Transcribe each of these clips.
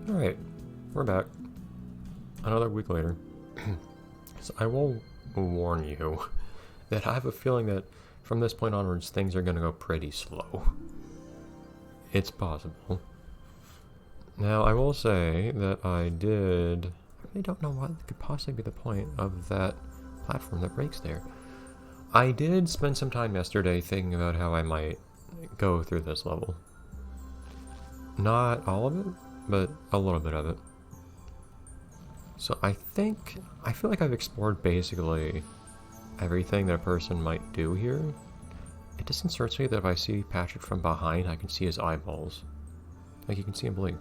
Alright, we're back. Another week later. So I will warn you that I have a feeling that from this point onwards things are going to go pretty slow. It's possible. Now I will say that I really don't know what could possibly be the point of that platform that breaks there. I did spend some time yesterday thinking about how I might go through this level. Not all of it, but a little bit of it. So I feel like I've explored basically everything that a person might do here. It just concerns me that if I see Patrick from behind, I can see his eyeballs. Like you can see him blink.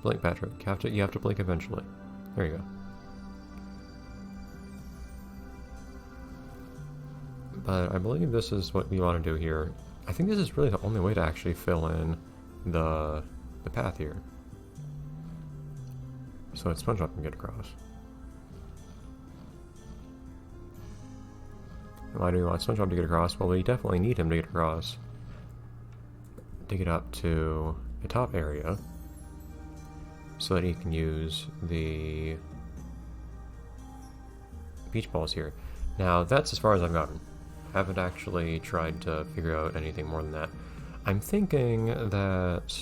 Blink, Patrick. You have to blink eventually. There you go. But I believe this is what we want to do here. I think this is really the only way to actually fill in the path here. So that Spongebob can get across. Why do we want Spongebob to get across? Well, we definitely need him to get across. To get up to the top area. So that he can use the beach balls here. Now, that's as far as I've gotten. I haven't actually tried to figure out anything more than that. I'm thinking that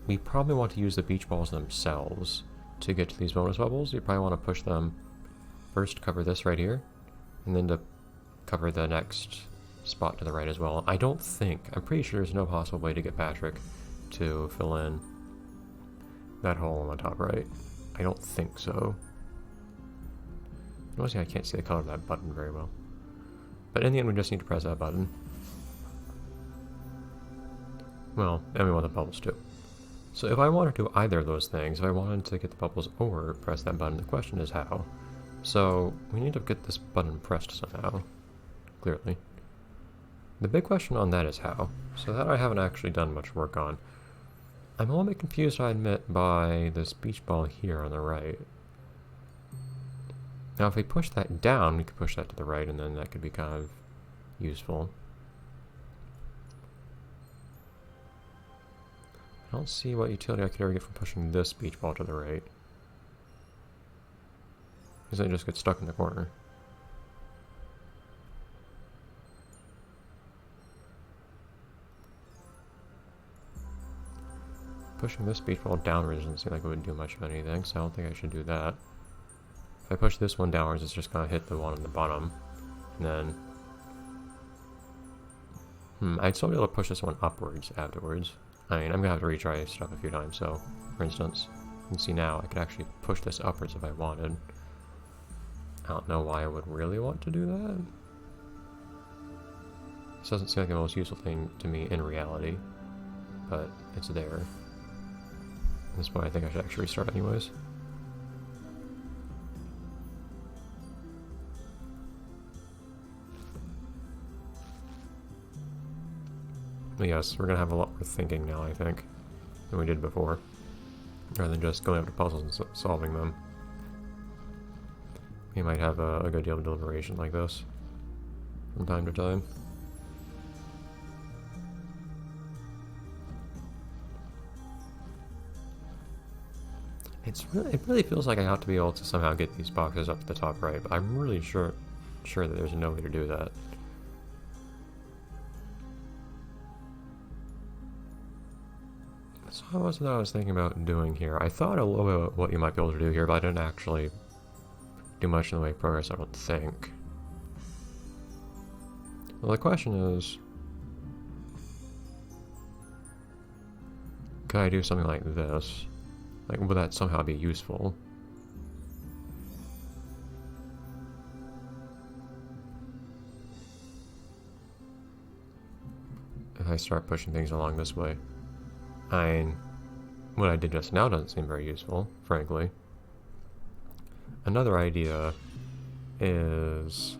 we probably want to use the beach balls themselves to get to these bonus bubbles. You probably want to push them first, cover this right here, and then to cover the next spot to the right as well. I'm pretty sure there's no possible way to get Patrick to fill in that hole on the top right. I don't think so. Honestly, I can't see the color of that button very well. But in the end, we just need to press that button. Well, and we want the bubbles too. So if I want to do either of those things, if I wanted to get the bubbles or press that button, the question is how. So we need to get this button pressed somehow, clearly. The big question on that is how. So that I haven't actually done much work on. I'm a little bit confused, I admit, by this beach ball here on the right. Now if we push that down, we could push that to the right, and then that could be kind of useful. I don't see what utility I could ever get from pushing this beach ball to the right. Because it just gets stuck in the corner. Pushing this beach ball downwards doesn't seem like it would do much of anything, so I don't think I should do that. If I push this one downwards, it's just gonna hit the one on the bottom. And then... I'd still be able to push this one upwards afterwards. I mean, I'm gonna have to retry stuff a few times, so, for instance, you can see now I could actually push this upwards if I wanted. I don't know why I would really want to do that. This doesn't seem like the most useful thing to me in reality, but it's there. At this point, I think I should actually restart anyways. But yes, we're gonna have a lot more thinking now, I think, than we did before, rather than just going up to puzzles and solving them. We might have a good deal of deliberation like this from time to time. It really feels like I have to be able to somehow get these boxes up to the top right, but I'm really sure that there's no way to do that. So what was it that I was thinking about doing here? I thought a little bit about what you might be able to do here, but I didn't actually do much in the way of progress, I don't think. Well, the question is, could I do something like this? Like, would that somehow be useful? If I start pushing things along this way. I mean, what I did just now doesn't seem very useful, frankly. Another idea is...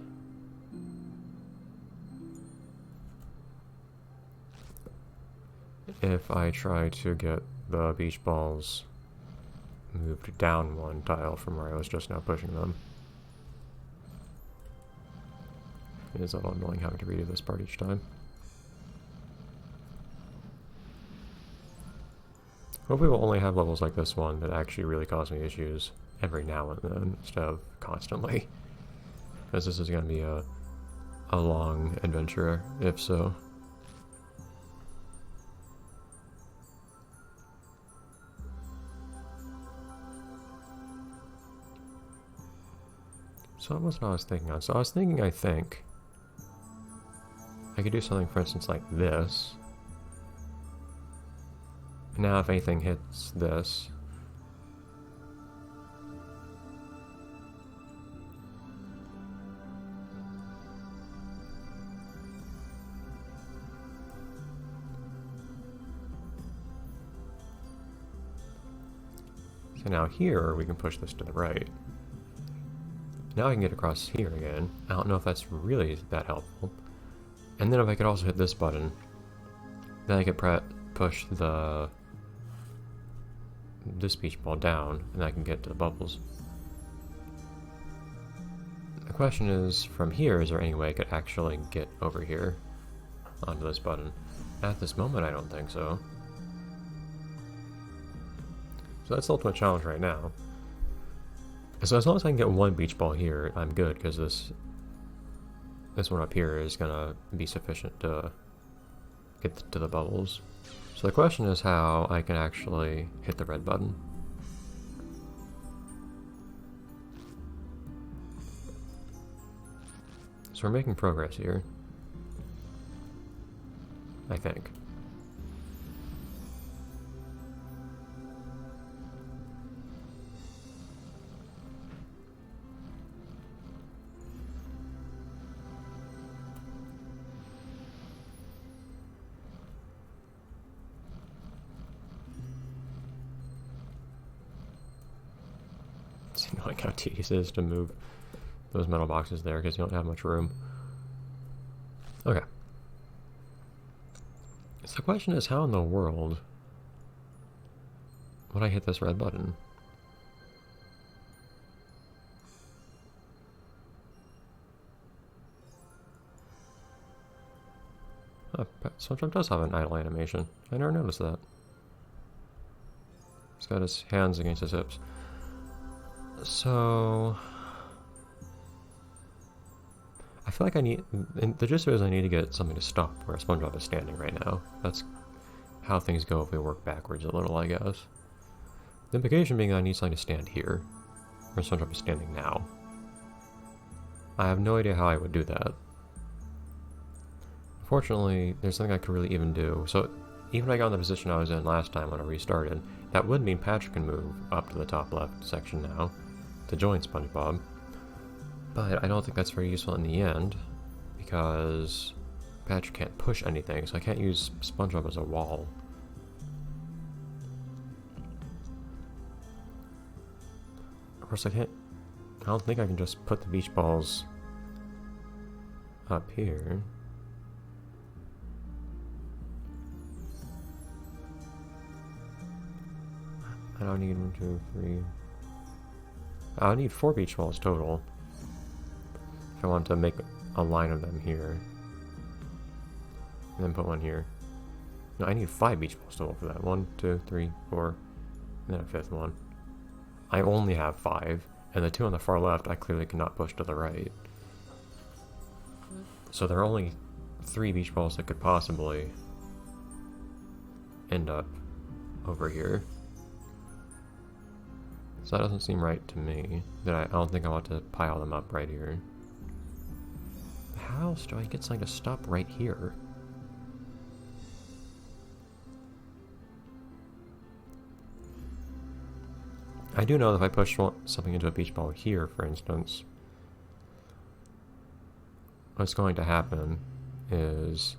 if I try to get the beach balls moved down one tile from where I was just now pushing them. It is a little annoying having to redo this part each time. Hopefully we'll only have levels like this one that actually really cause me issues every now and then, instead of constantly. Because this is going to be a long adventure, if so. So what was I was thinking on? So I was thinking, I think I could do something, for instance, like this. Now if anything hits this, so now here we can push this to the right. Now I can get across here again. I don't know if that's really that helpful. And then if I could also hit this button, then I could push this beach ball down, and I can get to the bubbles. The question is, from here, is there any way I could actually get over here onto this button? At this moment, I don't think so. So that's the ultimate challenge right now. So as long as I can get one beach ball here, I'm good, because this one up here is gonna be sufficient to get to the bubbles. So the question is how I can actually hit the red button. So we're making progress here, I think. You know, like how tedious it is to move those metal boxes there because you don't have much room. Okay. So the question is, how in the world would I hit this red button? Oh, Spongebob does have an idle animation. I never noticed that. He's got his hands against his hips. So I feel like the gist of it is I need to get something to stop where SpongeBob is standing right now. That's how things go if we work backwards a little, I guess. The implication being that I need something to stand here, where SpongeBob is standing now. I have no idea how I would do that. Fortunately, there's something I could really even do. So even if I got in the position I was in last time when I restarted, that would mean Patrick can move up to the top left section now to join SpongeBob. But I don't think that's very useful in the end, because Patrick can't push anything, so I can't use SpongeBob as a wall. Of course, I don't think I can just put the beach balls up here. I don't need 1, 2, 3. I need 4 beach balls total if I want to make a line of them here. And then put one here. No, I need 5 beach balls total for that. 1, 2, 3, 4, and then a 5th one. I only have 5, and the 2 on the far left I clearly cannot push to the right. So there are only 3 beach balls that could possibly end up over here. So that doesn't seem right to me. I don't think I want to pile them up right here. How else do I get something to stop right here? I do know that if I push something into a beach ball here, for instance, what's going to happen is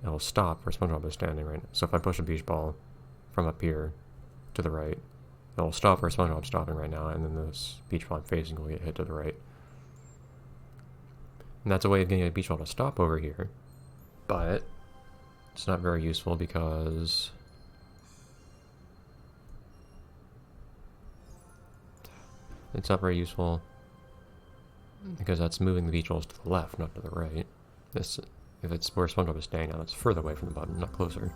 it'll stop where SpongeBob is standing right now. So if I push a beach ball from up here to the right, it'll stop where SpongeBob's stopping right now, and then this beach ball I'm facing will get hit to the right. And that's a way of getting a beach ball to stop over here. But it's not very useful because that's moving the beach balls to the left, not to the right. If it's where SpongeBob is staying now, it's further away from the button, not closer.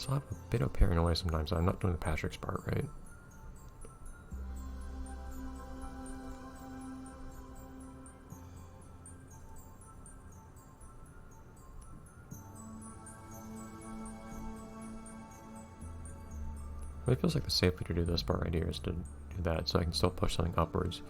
So I have a bit of paranoia sometimes. I'm not doing the Patrick's part right. It feels like the safe way to do this part right here is to do that, so I can still push something upwards.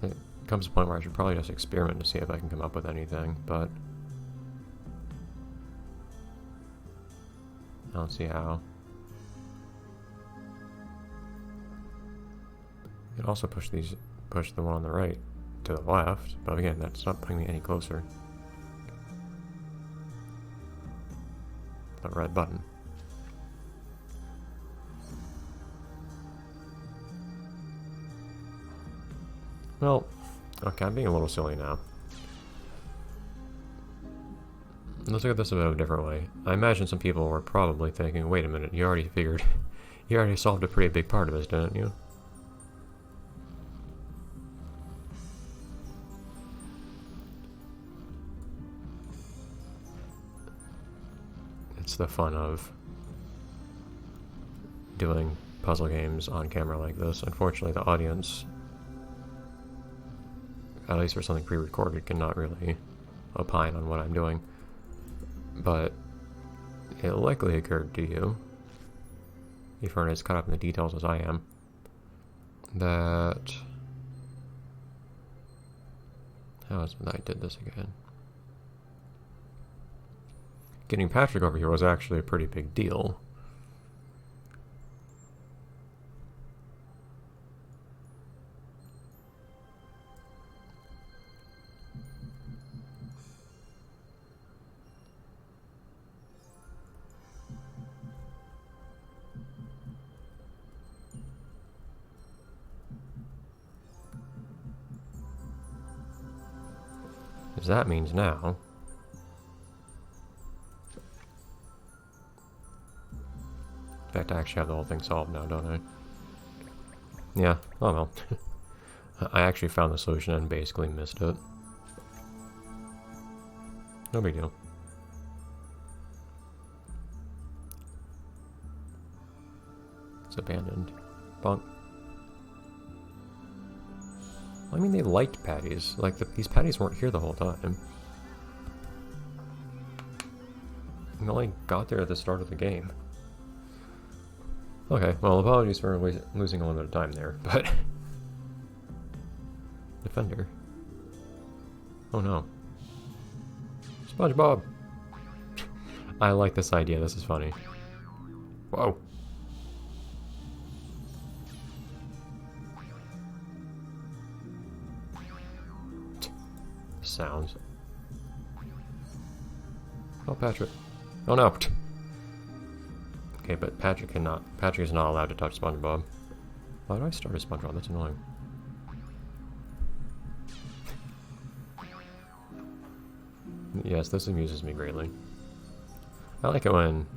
It comes to a point where I should probably just experiment to see if I can come up with anything, but I don't see how. You can also push the one on the right to the left, but again, that's not putting me any closer. The red button. Well, okay, I'm being a little silly now. Let's look at this a bit of a different way. I imagine some people were probably thinking, wait a minute, you already solved a pretty big part of this, didn't you? It's the fun of doing puzzle games on camera like this. Unfortunately, the audience, at least for something pre-recorded, cannot really opine on what I'm doing. But it likely occurred to you, if you're as caught up in the details as I am, that... How is it that I did this again? Getting Patrick over here was actually a pretty big deal. Because that means now... In fact, I actually have the whole thing solved now, don't I? Yeah, oh well. I actually found the solution and basically missed it. No big deal. It's abandoned. Bonk. I mean, they liked patties. Like, these patties weren't here the whole time. We only got there at the start of the game. Okay, well, apologies for losing a little bit of time there, but... Defender. Oh no. Spongebob! I like this idea, this is funny. Whoa! Sounds. Oh, Patrick. Oh no! Okay, but Patrick is not allowed to touch SpongeBob. Why do I start a SpongeBob? That's annoying. Yes, this amuses me greatly. I like it when...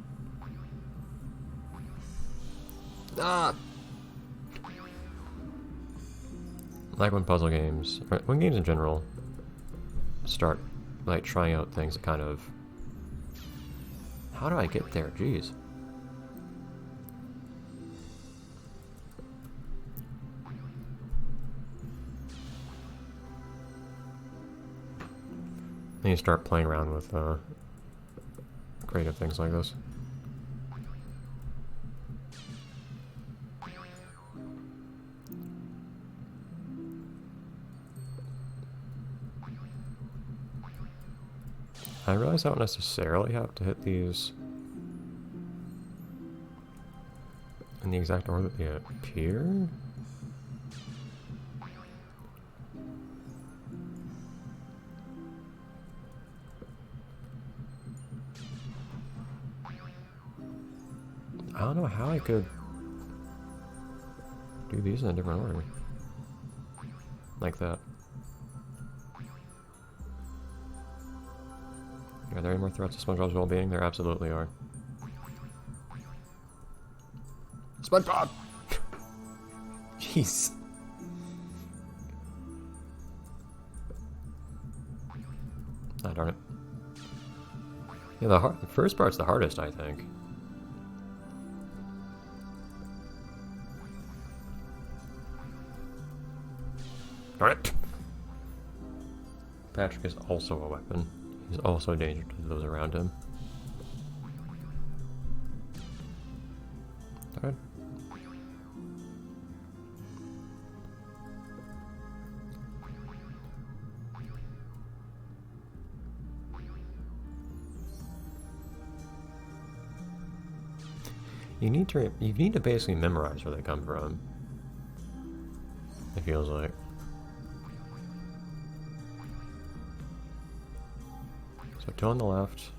Ah! I like when puzzle games, or when games in general, start, like, trying out things that kind of... How do I get there? Jeez. Then you start playing around with creative things like this. I realize I don't necessarily have to hit these in the exact order that they appear. I don't know how I could do these in a different order. Like that. Are there any more threats to SpongeBob's well-being? There absolutely are. SpongeBob! Jeez. Ah, darn it. Yeah, the first part's the hardest, I think. Darn it! Patrick is also a weapon. He's also a danger to those around him. Darn it. You need to basically memorize where they come from. It feels like. So two on the left.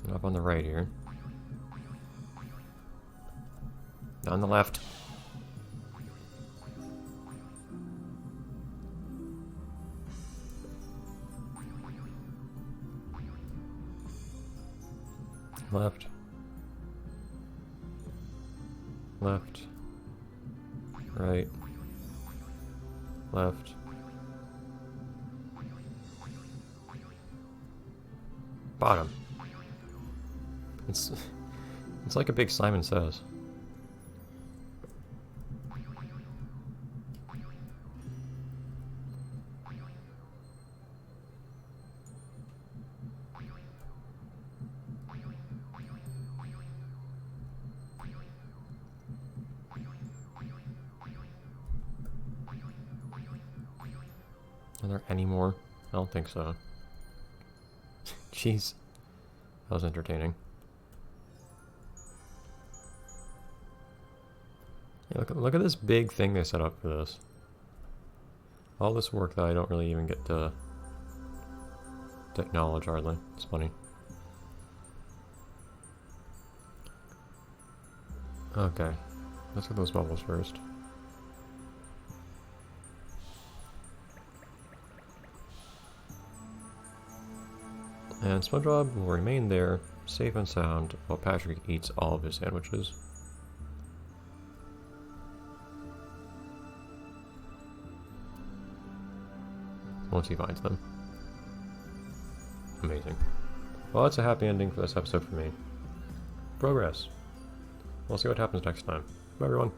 And up on the right here. On the left. Left. Left. Right. Left. Bottom. It's like a big Simon Says. Are there any more? I don't think so. Jeez. That was entertaining. Yeah, look at this big thing they set up for this. All this work that I don't really even get to acknowledge hardly. It's funny. Okay. Let's get those bubbles first. And SpongeBob will remain there, safe and sound, while Patrick eats all of his sandwiches. Once he finds them. Amazing. Well, that's a happy ending for this episode for me. Progress. We'll see what happens next time. Bye, everyone.